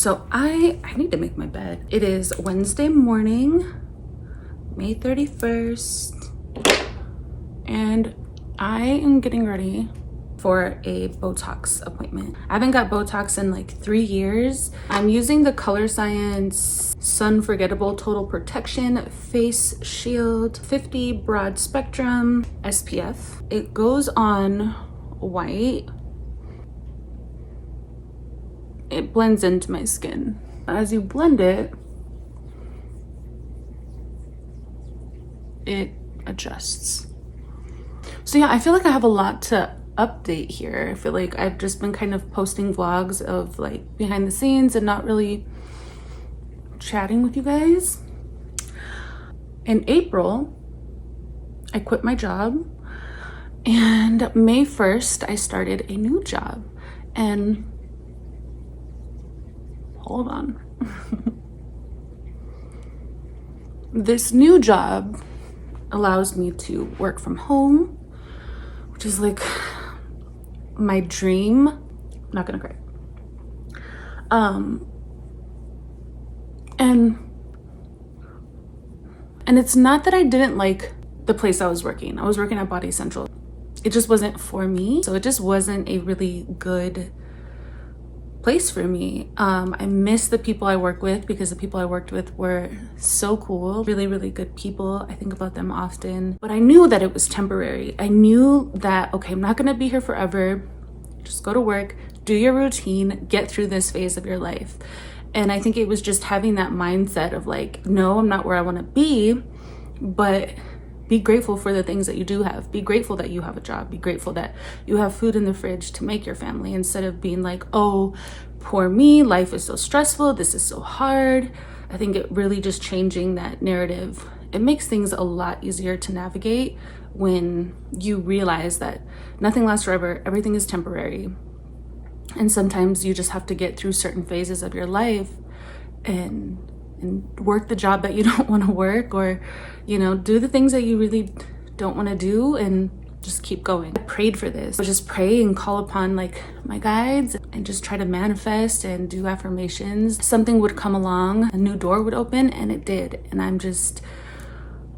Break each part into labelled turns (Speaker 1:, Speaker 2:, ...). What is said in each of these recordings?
Speaker 1: So I need to make my bed. It is Wednesday morning, May 31st, and I am getting ready for a Botox appointment. I haven't got Botox in like 3 years. I'm using the Color Science Sun Forgettable Total Protection Face Shield 50 Broad Spectrum SPF. It goes on white. It blends into my skin. As you blend it, it adjusts. So yeah, I feel like I have a lot to update here. I feel like I've just been kind of posting vlogs of like behind the scenes and not really chatting with you guys. In April, I quit my job, and May 1st, I started a new job. And hold on. This new job allows me to work from home, which is like my dream. I'm not gonna cry. And it's not that I didn't like the place I was working. I was working at Body Central. It just wasn't for me. So it just wasn't a really good place for me. I miss the people I work with because the people I worked with were so cool, really, really good people. I think about them often, but I knew that it was temporary. I knew that, okay, I'm not gonna be here forever. Just go to work, do your routine, get through this phase of your life. And I think it was just having that mindset of like, no, I'm not where I wanna be, but be grateful for the things that you do have. Be grateful that you have a job. Be grateful that you have food in the fridge to make your family, instead of being like, oh, poor me, life is so stressful, this is so hard. I think it really just changing that narrative. It makes things a lot easier to navigate when you realize that nothing lasts forever, everything is temporary. And sometimes you just have to get through certain phases of your life and work the job that you don't want to work, or do the things that you really don't want to do, and just keep going. I prayed for this. I just pray and call upon like my guides and just try to manifest and do affirmations. Something would come along, a new door would open, and it did. And I'm just,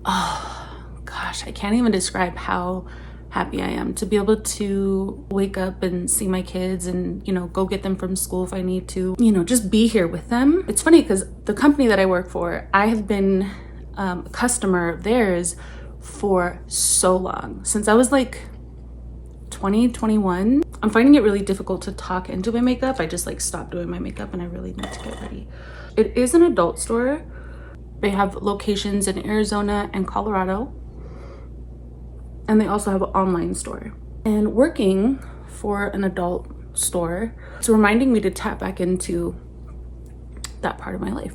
Speaker 1: oh gosh, I can't even describe how happy I am to be able to wake up and see my kids and, go get them from school if I need to, just be here with them. It's funny because the company that I work for, I have been a customer of theirs for so long, since I was like 20, 21. I'm finding it really difficult to talk into my makeup. I just like stopped doing my makeup and I really need to get ready. It is an adult store. They have locations in Arizona and Colorado. And they also have an online store. And working for an adult store, it's reminding me to tap back into that part of my life.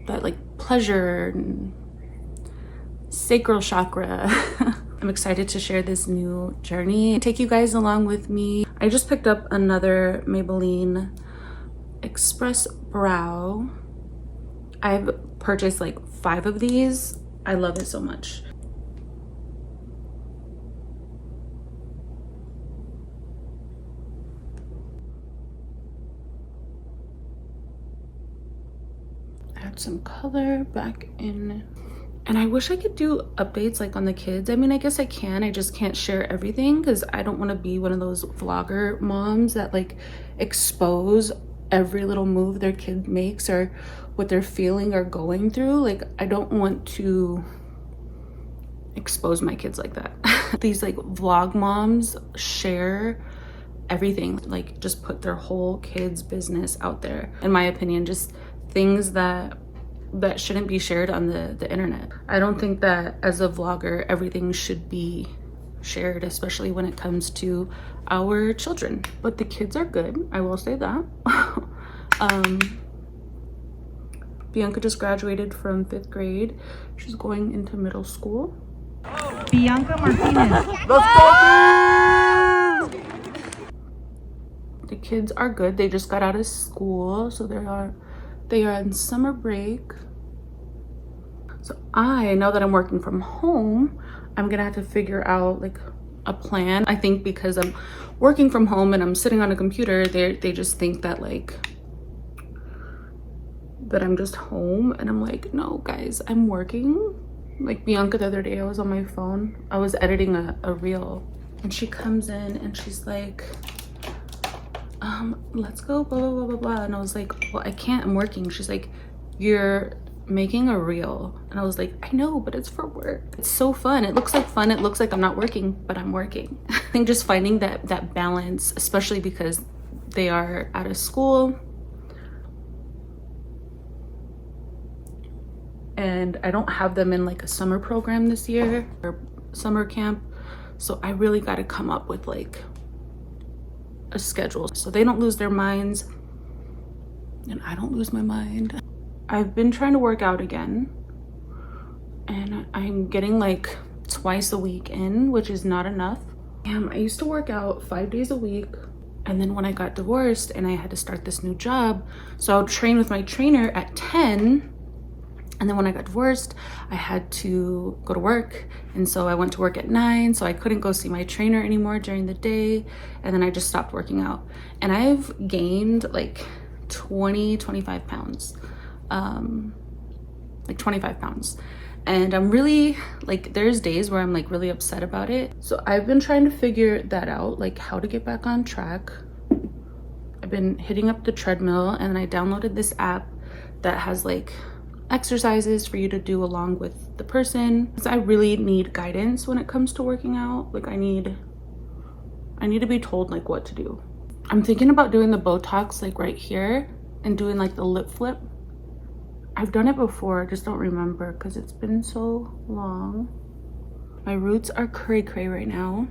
Speaker 1: That like pleasure and sacral chakra. I'm excited to share this new journey, take you guys along with me. I just picked up another Maybelline Express Brow. I've purchased like 5 of these. I love it so much. Add some color back in. And I wish I could do updates like on the kids. I mean, I guess I can. I just can't share everything because I don't want to be one of those vlogger moms that like expose every little move their kid makes or what they're feeling or going through. Like, I don't want to expose my kids like that. These like vlog moms share everything, like just put their whole kids' business out there. In my opinion, just things that shouldn't be shared on the internet. I don't think that as a vlogger, everything should be shared, especially when it comes to our children. But the kids are good, I will say that. Bianca just graduated from 5th grade. She's going into middle school.
Speaker 2: Bianca Martinez.
Speaker 1: Let's go! The kids are good. They just got out of school, so they are on summer break. So now that I'm working from home, I'm gonna have to figure out like a plan. I think because I'm working from home and I'm sitting on a computer, they just think that like that I'm just home, and I'm like, no guys, I'm working. Like Bianca the other day, I was on my phone, I was editing a reel, and she comes in and she's like, let's go blah blah blah blah blah, and I was like, well, I can't, I'm working. She's like, you're making a reel, and I was like, I know, but it's for work. It's so fun, it looks like fun, it looks like I'm not working, but I'm working. I think just finding that balance, especially because they are out of school and I don't have them in like a summer program this year or summer camp, so I really got to come up with like a schedule so they don't lose their minds and I don't lose my mind. I've been trying to work out again, and I'm getting like twice a week in, which is not enough. I used to work out 5 days a week, and then when I got divorced and I had to start this new job, so I would train with my trainer at 10, and then when I got divorced I had to go to work, and so I went to work at 9, so I couldn't go see my trainer anymore during the day, and then I just stopped working out, and I've gained like 25 pounds. Like 25 pounds, and I'm really like, there's days where I'm like really upset about it. So I've been trying to figure that out, like how to get back on track. I've been hitting up the treadmill, and then I downloaded this app that has like exercises for you to do along with the person, because I really need guidance when it comes to working out. Like I need to be told like what to do. I'm thinking about doing the Botox like right here and doing like the lip flip. I've done it before, I just don't remember because it's been so long. My roots are cray cray right now.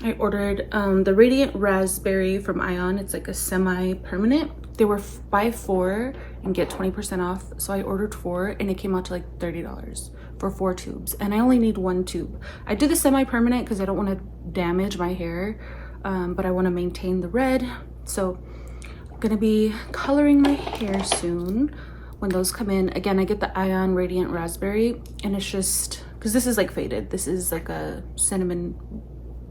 Speaker 1: I ordered the Radiant Raspberry from Ion. It's like a semi-permanent. They were buy 4 and get 20% off. So I ordered 4 and it came out to like $30 for 4 tubes. And I only need 1 tube. I did the semi-permanent because I don't want to damage my hair, but I want to maintain the red. So I'm gonna be coloring my hair soon. When those come in, again, I get the Ion Radiant Raspberry, and it's just, because this is like faded, this is like a cinnamon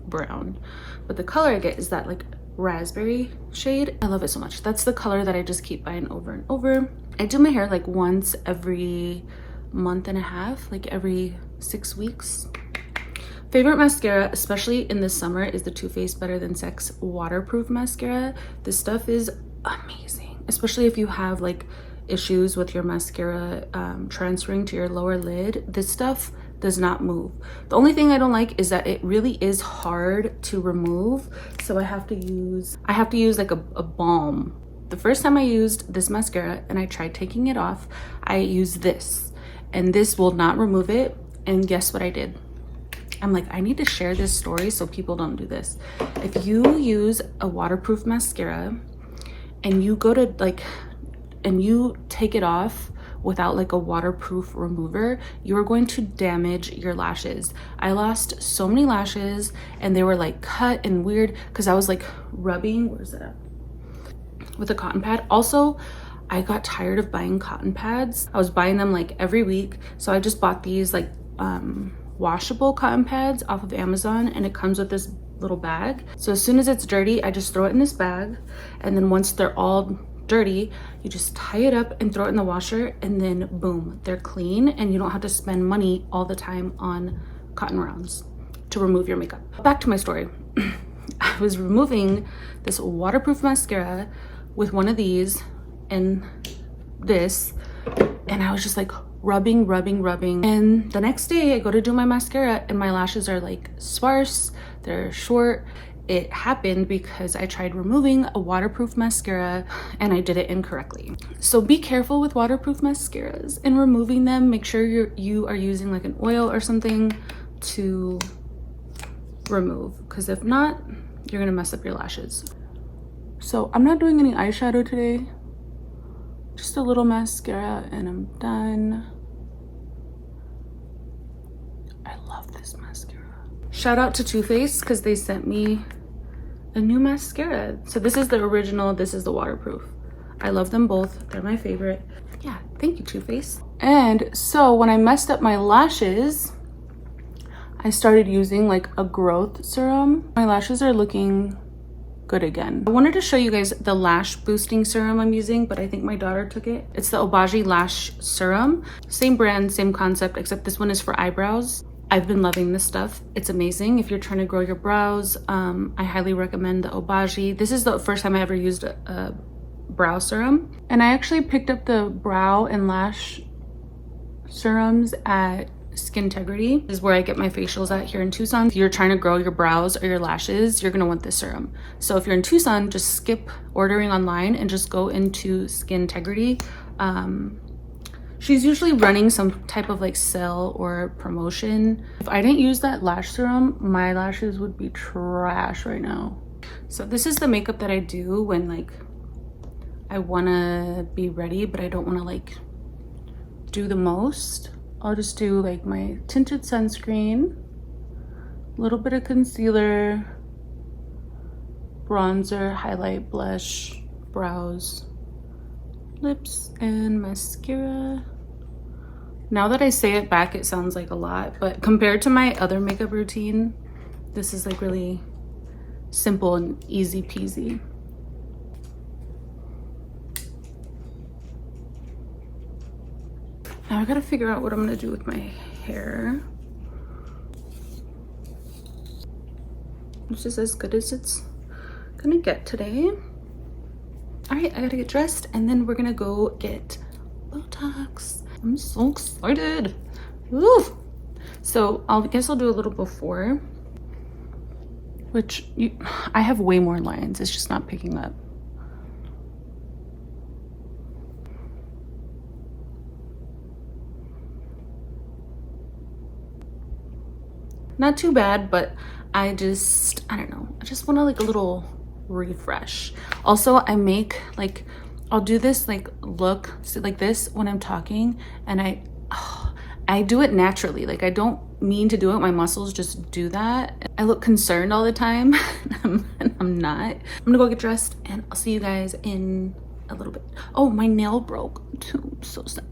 Speaker 1: brown, but the color I get is that like raspberry shade. I love it so much. That's the color that I just keep buying over and over. I do my hair like once every month and a half, like every 6 weeks. Favorite mascara, especially in the summer, is the Too Faced Better Than Sex waterproof mascara. This stuff is amazing, especially if you have like issues with your mascara transferring to your lower lid. This stuff does not move. The only thing I don't like is that it really is hard to remove, so I have to use like a balm. The first time I used this mascara and I tried taking it off, I used this, and this will not remove it. And guess what I did? I'm like, I need to share this story so people don't do this. If you use a waterproof mascara and you go to like, and you take it off without like a waterproof remover, you're going to damage your lashes. I lost so many lashes, and they were like cut and weird because I was like rubbing, where's it at, with a cotton pad. Also, I got tired of buying cotton pads. I was buying them like every week, so I just bought these like washable cotton pads off of Amazon, and it comes with this little bag. So as soon as it's dirty, I just throw it in this bag, and then once they're all dirty, you just tie it up and throw it in the washer, and then boom, they're clean, and you don't have to spend money all the time on cotton rounds to remove your makeup. Back to my story. I was removing this waterproof mascara with one of these and this, and I was just like rubbing, and the next day I go to do my mascara and my lashes are like sparse, they're short. It happened because I tried removing a waterproof mascara and I did it incorrectly. So be careful with waterproof mascaras and removing them. Make sure you are using like an oil or something to remove, because if not, you're gonna mess up your lashes. So I'm not doing any eyeshadow today, just a little mascara and I'm done. I love this mascara. Shout out to Too Faced because they sent me a new mascara. So this is the original, this is the waterproof. I love them both, they're my favorite. Yeah, thank you, Too Faced. And so when I messed up my lashes, I started using like a growth serum. My lashes are looking good again. I wanted to show you guys the lash boosting serum I'm using, but I think my daughter took it. It's the Obagi Lash Serum. Same brand, same concept, except this one is for eyebrows. I've been loving this stuff. It's amazing if you're trying to grow your brows. I highly recommend the Obagi. This is the first time I ever used a brow serum. And I actually picked up the brow and lash serums at Skintegrity. This is where I get my facials at here in Tucson. If you're trying to grow your brows or your lashes, you're gonna want this serum. So if you're in Tucson, just skip ordering online and just go into Skintegrity. She's usually running some type of like sale or promotion. If I didn't use that lash serum, my lashes would be trash right now. So this is the makeup that I do when like I wanna be ready, but I don't wanna like do the most. I'll just do like my tinted sunscreen, a little bit of concealer, bronzer, highlight, blush, brows, lips, and mascara. Now that I say it back, it sounds like a lot, but compared to my other makeup routine, this is like really simple and easy peasy. Now I gotta figure out what I'm gonna do with my hair. This is as good as it's gonna get today. All right, I gotta get dressed and then we're gonna go get Botox. I'm so excited. Woo! So I guess I'll do a little before, which I have way more lines. It's just not picking up. Not too bad, but I don't know. I just want to like a little refresh. Also, I make like, I'll do this like look like this when I'm talking, and I do it naturally. Like I don't mean to do it. My muscles just do that. I look concerned all the time and I'm not. I'm gonna go get dressed and I'll see you guys in a little bit. Oh, my nail broke too. I'm so sad.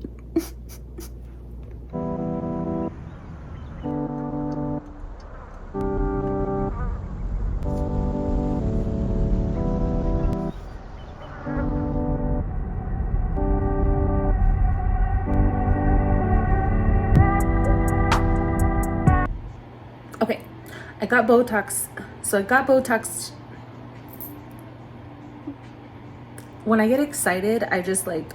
Speaker 1: Okay, I got Botox. So I got Botox. When I get excited, I just like,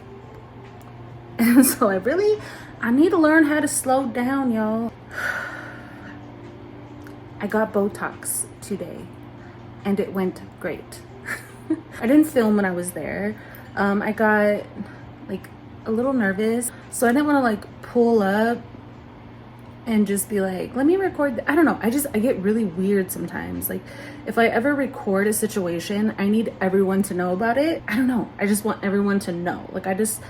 Speaker 1: and so I need to learn how to slow down, y'all. I got Botox today and it went great. I didn't film when I was there. I got like a little nervous, so I didn't want to like pull up and just be like, let me record. I don't know. I get really weird sometimes. Like if I ever record a situation, I need everyone to know about it. I don't know. I just want everyone to know. Like I just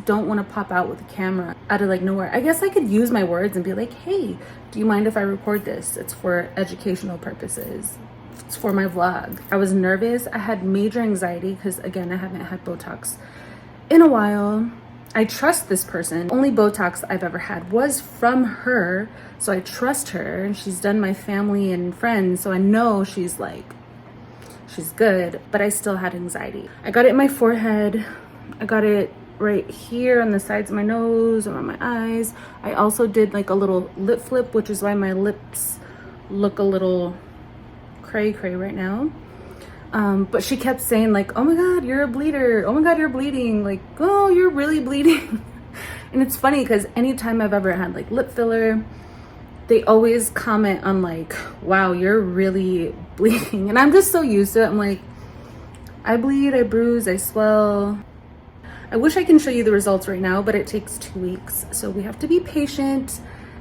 Speaker 1: don't want to pop out with a camera out of like nowhere. I guess I could use my words and be like, hey, do you mind if I record this? It's for educational purposes. It's for my vlog. I was nervous. I had major anxiety because again, I haven't had Botox in a while. I trust this person. Only Botox I've ever had was from her, so I trust her, and she's done my family and friends, so I know she's good, but I still had anxiety. I got it in my forehead. I got it right here on the sides of my nose and on my eyes. I also did like a little lip flip, which is why my lips look a little cray right now. But she kept saying like, oh my God, you're a bleeder. Oh my God, you're bleeding. Like, oh, you're really bleeding. And it's funny because anytime I've ever had like lip filler, they always comment on like, wow, you're really bleeding. And I'm just so used to it. I'm like, I bleed, I bruise, I swell. I wish I can show you the results right now, but it takes 2 weeks. So we have to be patient,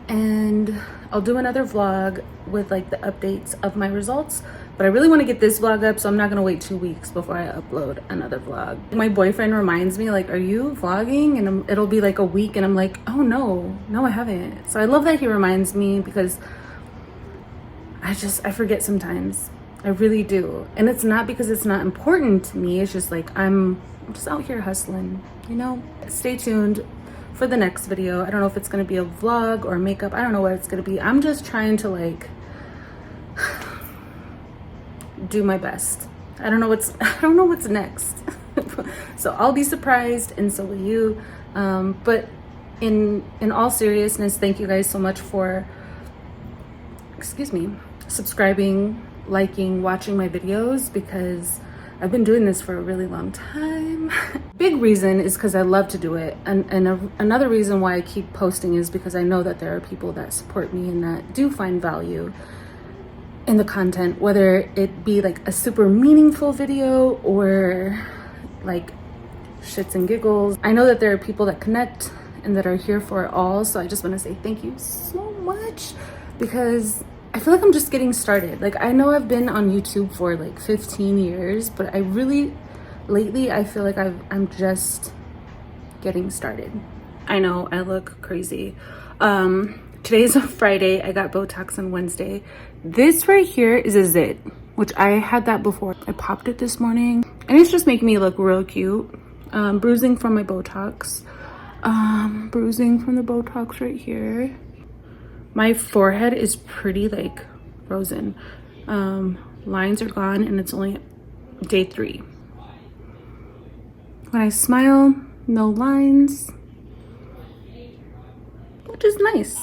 Speaker 1: and I'll do another vlog with like the updates of my results. But I really want to get this vlog up, so I'm not gonna wait 2 weeks before I upload another vlog. My boyfriend reminds me like, are you vlogging? And it'll be like a week and I'm like, oh no, I haven't. So I love that he reminds me because I forget sometimes. I really do. And it's not because it's not important to me. It's just like, I'm just out here hustling, you know? Stay tuned for the next video. I don't know if it's gonna be a vlog or makeup. I don't know what it's gonna be. I'm just trying to like do my best. I don't know what's next. So I'll be surprised, and so will you. But in all seriousness, thank you guys so much for, subscribing, liking, watching my videos, because I've been doing this for a really long time. Big reason is because I love to do it. And another reason why I keep posting is because I know that there are people that support me and that do find value in the content, whether it be like a super meaningful video or like shits and giggles. I know that there are people that connect and that are here for it all. So I just want to say thank you so much, because I feel like I'm just getting started. Like, I know I've been on YouTube for like 15 years, but I really, lately, I feel like I'm just getting started. I know I look crazy. Today is a Friday. I got Botox on Wednesday. This right here is a zit, which I had that before. I popped it this morning, and it's just making me look real cute. Bruising from my Botox. Bruising from the Botox right here. My forehead is pretty like frozen. Lines are gone, and it's only day 3. When I smile, no lines, which is nice.